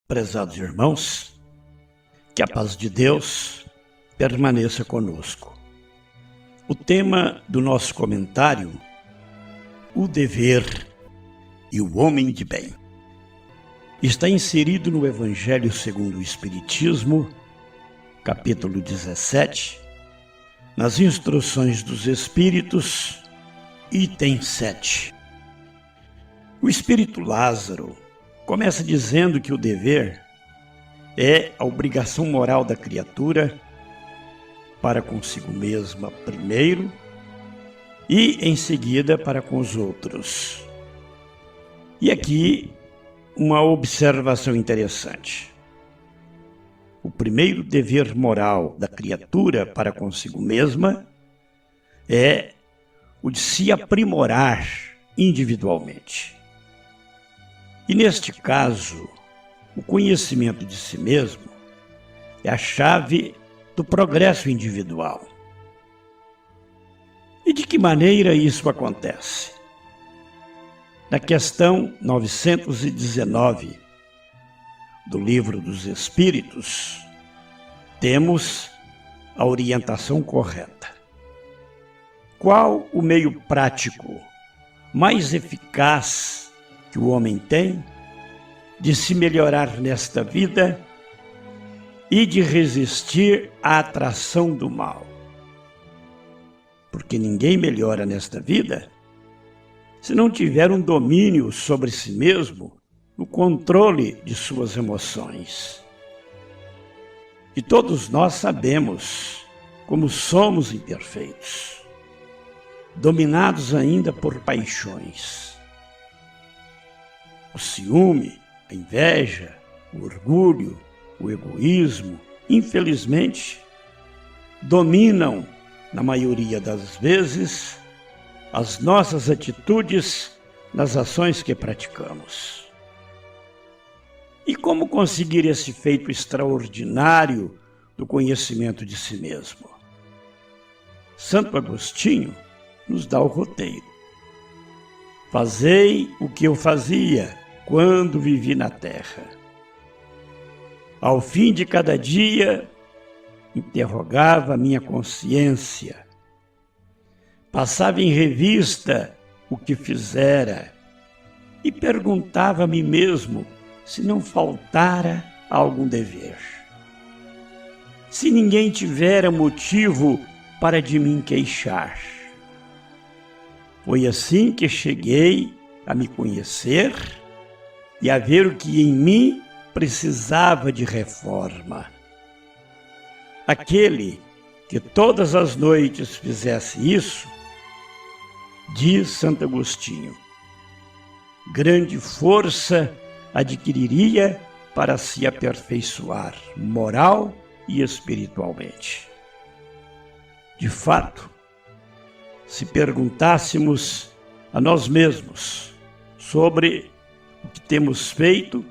Prezados irmãos, que a paz de Deus permaneça conosco. O tema do nosso comentário, o dever e o homem de bem, está inserido no Evangelho segundo o Espiritismo, capítulo 17, nas instruções dos Espíritos, item 7. O Espírito Lázaro começa dizendo que o dever é a obrigação moral da criatura para consigo mesma primeiro e em seguida para com os outros. E aqui uma observação interessante. O primeiro dever moral da criatura para consigo mesma é o de se aprimorar individualmente. E neste caso, o conhecimento de si mesmo é a chave do progresso individual. E de que maneira isso acontece? Na questão 919 do Livro dos Espíritos, temos a orientação correta. Qual o meio prático mais eficaz que o homem tem de se melhorar nesta vida e de resistir à atração do mal? Porque ninguém melhora nesta vida se não tiver um domínio sobre si mesmo, no controle de suas emoções. E todos nós sabemos como somos imperfeitos, dominados ainda por paixões. O ciúme, a inveja, o orgulho, o egoísmo, infelizmente, dominam, na maioria das vezes, as nossas atitudes nas ações que praticamos. E como conseguir esse feito extraordinário do conhecimento de si mesmo? Santo Agostinho nos dá o roteiro. Fazei o que eu fazia quando vivi na terra. Ao fim de cada dia, interrogava a minha consciência. Passava em revista o que fizera e perguntava a mim mesmo se não faltara algum dever. Se ninguém tivera motivo para de mim queixar. Foi assim que cheguei a me conhecer e a ver o que em mim precisava de reforma. Aquele que todas as noites fizesse isso, diz Santo Agostinho, grande força adquiriria para se aperfeiçoar moral e espiritualmente. De fato, se perguntássemos a nós mesmos sobre o que temos feito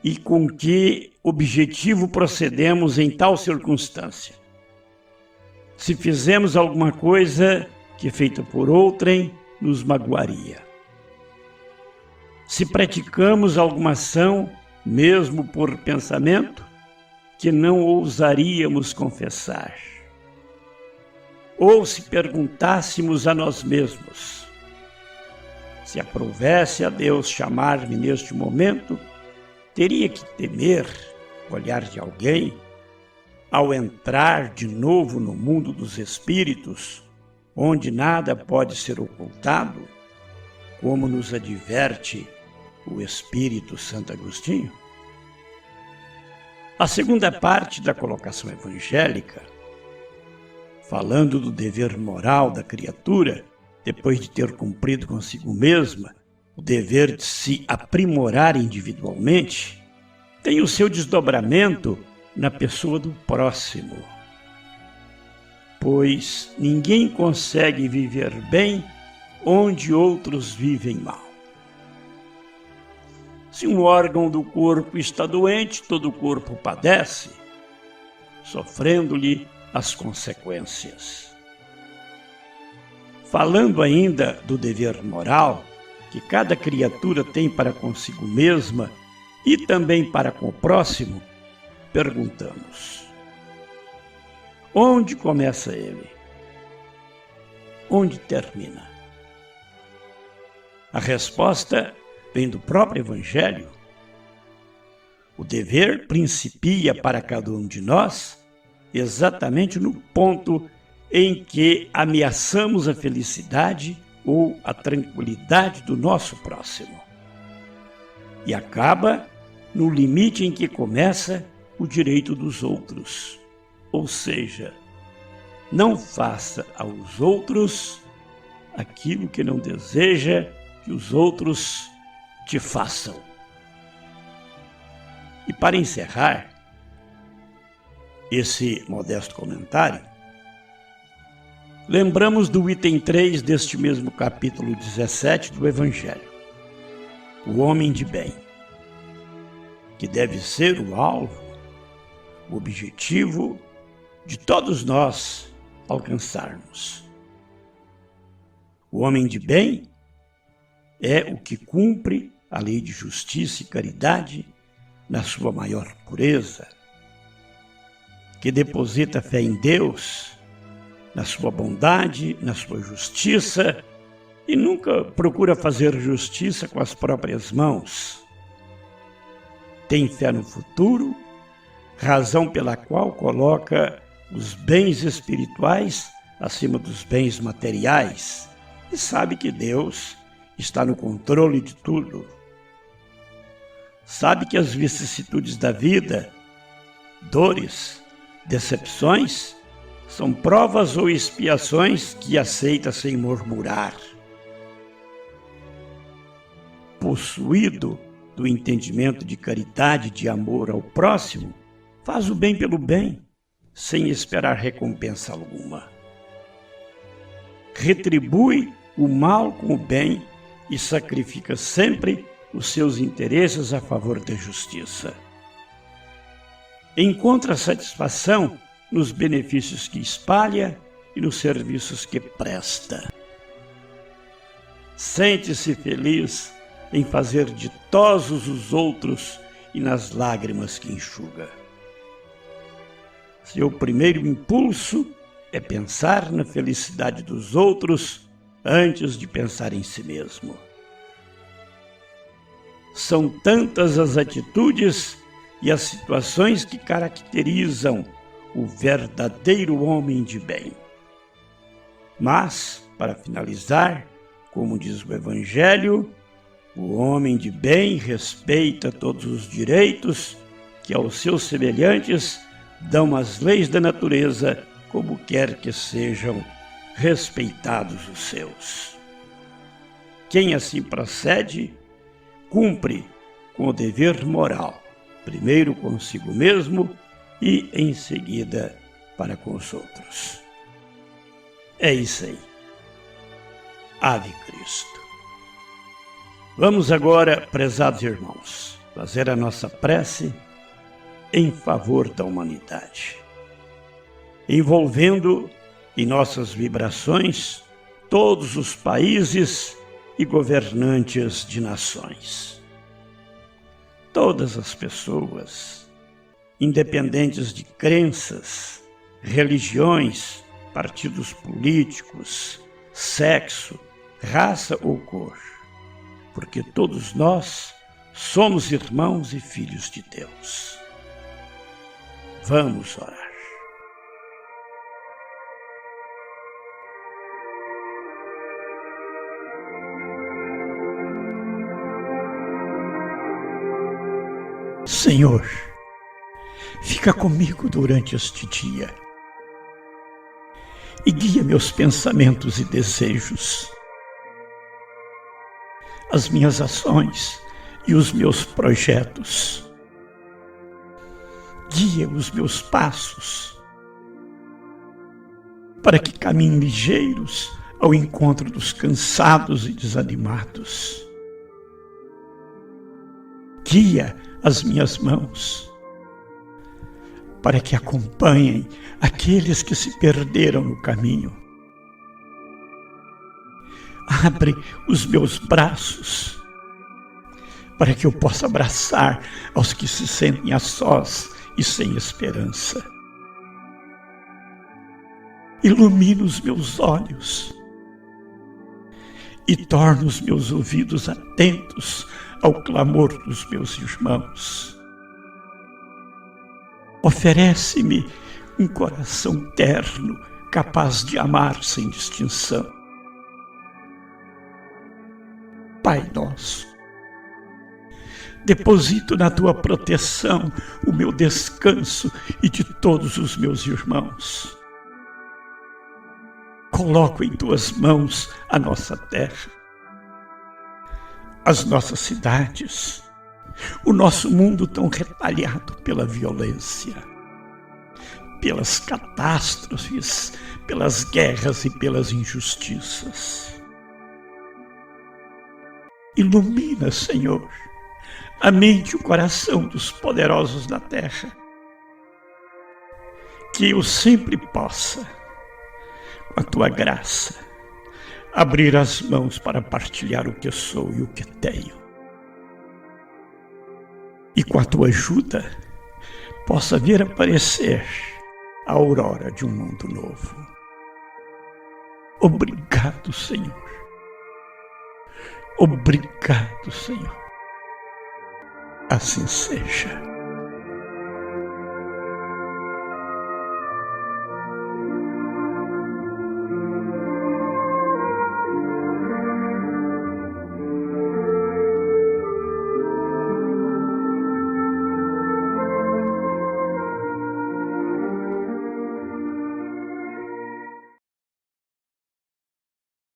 e com que objetivo procedemos em tal circunstância, se fizemos alguma coisa que feita por outrem nos magoaria, se praticamos alguma ação, mesmo por pensamento, que não ousaríamos confessar, ou se perguntássemos a nós mesmos, se aprovesse a Deus chamar-me neste momento, teria que temer o olhar de alguém ao entrar de novo no mundo dos espíritos, onde nada pode ser ocultado, como nos adverte o Espírito Santo Agostinho? A segunda parte da colocação evangélica, falando do dever moral da criatura, depois de ter cumprido consigo mesma o dever de se aprimorar individualmente, tem o seu desdobramento na pessoa do próximo. Pois ninguém consegue viver bem onde outros vivem mal. Se um órgão do corpo está doente, todo o corpo padece, sofrendo-lhe as consequências. Falando ainda do dever moral que cada criatura tem para consigo mesma e também para com o próximo, perguntamos: onde começa ele? Onde termina? A resposta vem do próprio Evangelho. O dever principia para cada um de nós exatamente no ponto em que ameaçamos a felicidade ou a tranquilidade do nosso próximo. E acaba no limite em que começa o direito dos outros. Ou seja, não faça aos outros aquilo que não deseja que os outros te façam. E para encerrar esse modesto comentário, lembramos do item 3 deste mesmo capítulo 17 do Evangelho, o homem de bem, que deve ser o alvo, o objetivo de todos nós alcançarmos. O homem de bem é o que cumpre a lei de justiça e caridade na sua maior pureza, que deposita fé em Deus, na sua bondade, na sua justiça, e nunca procura fazer justiça com as próprias mãos. Tem fé no futuro, razão pela qual coloca os bens espirituais acima dos bens materiais e sabe que Deus está no controle de tudo. Sabe que as vicissitudes da vida, dores, decepções, são provas ou expiações que aceita sem murmurar. Possuído do entendimento de caridade e de amor ao próximo, faz o bem pelo bem, sem esperar recompensa alguma. Retribui o mal com o bem e sacrifica sempre os seus interesses a favor da justiça. Encontra satisfação nos benefícios que espalha e nos serviços que presta. Sente-se feliz em fazer ditosos os outros e nas lágrimas que enxuga. Seu primeiro impulso é pensar na felicidade dos outros antes de pensar em si mesmo. São tantas as atitudes e as situações que caracterizam o verdadeiro homem de bem. Mas, para finalizar, como diz o Evangelho, o homem de bem respeita todos os direitos que aos seus semelhantes dão as leis da natureza, como quer que sejam respeitados os seus. Quem assim procede, cumpre com o dever moral, primeiro consigo mesmo e em seguida para com os outros. É isso aí. Ave Cristo. Vamos agora, prezados irmãos, fazer a nossa prece em favor da humanidade, envolvendo em nossas vibrações todos os países e governantes de nações. Todas as pessoas, independentes de crenças, religiões, partidos políticos, sexo, raça ou cor, porque todos nós somos irmãos e filhos de Deus. Vamos orar. Senhor, fica comigo durante este dia e guia meus pensamentos e desejos, as minhas ações e os meus projetos. Guia os meus passos, para que caminhem ligeiros ao encontro dos cansados e desanimados. Guia as minhas mãos, para que acompanhem aqueles que se perderam no caminho. Abre os meus braços, para que eu possa abraçar aos que se sentem a sós e sem esperança. Ilumina os meus olhos e torna os meus ouvidos atentos ao clamor dos meus irmãos. Oferece-me um coração terno, capaz de amar sem distinção. Pai nosso, deposito na tua proteção o meu descanso e de todos os meus irmãos. Coloco em tuas mãos a nossa terra, as nossas cidades, o nosso mundo tão retalhado pela violência, pelas catástrofes, pelas guerras e pelas injustiças. Ilumina, Senhor, a mente e o coração dos poderosos da terra, que eu sempre possa, com a tua graça, abrir as mãos para partilhar o que sou e o que tenho. E com a tua ajuda, possa ver aparecer a aurora de um mundo novo. Obrigado, Senhor. Obrigado, Senhor. Assim seja.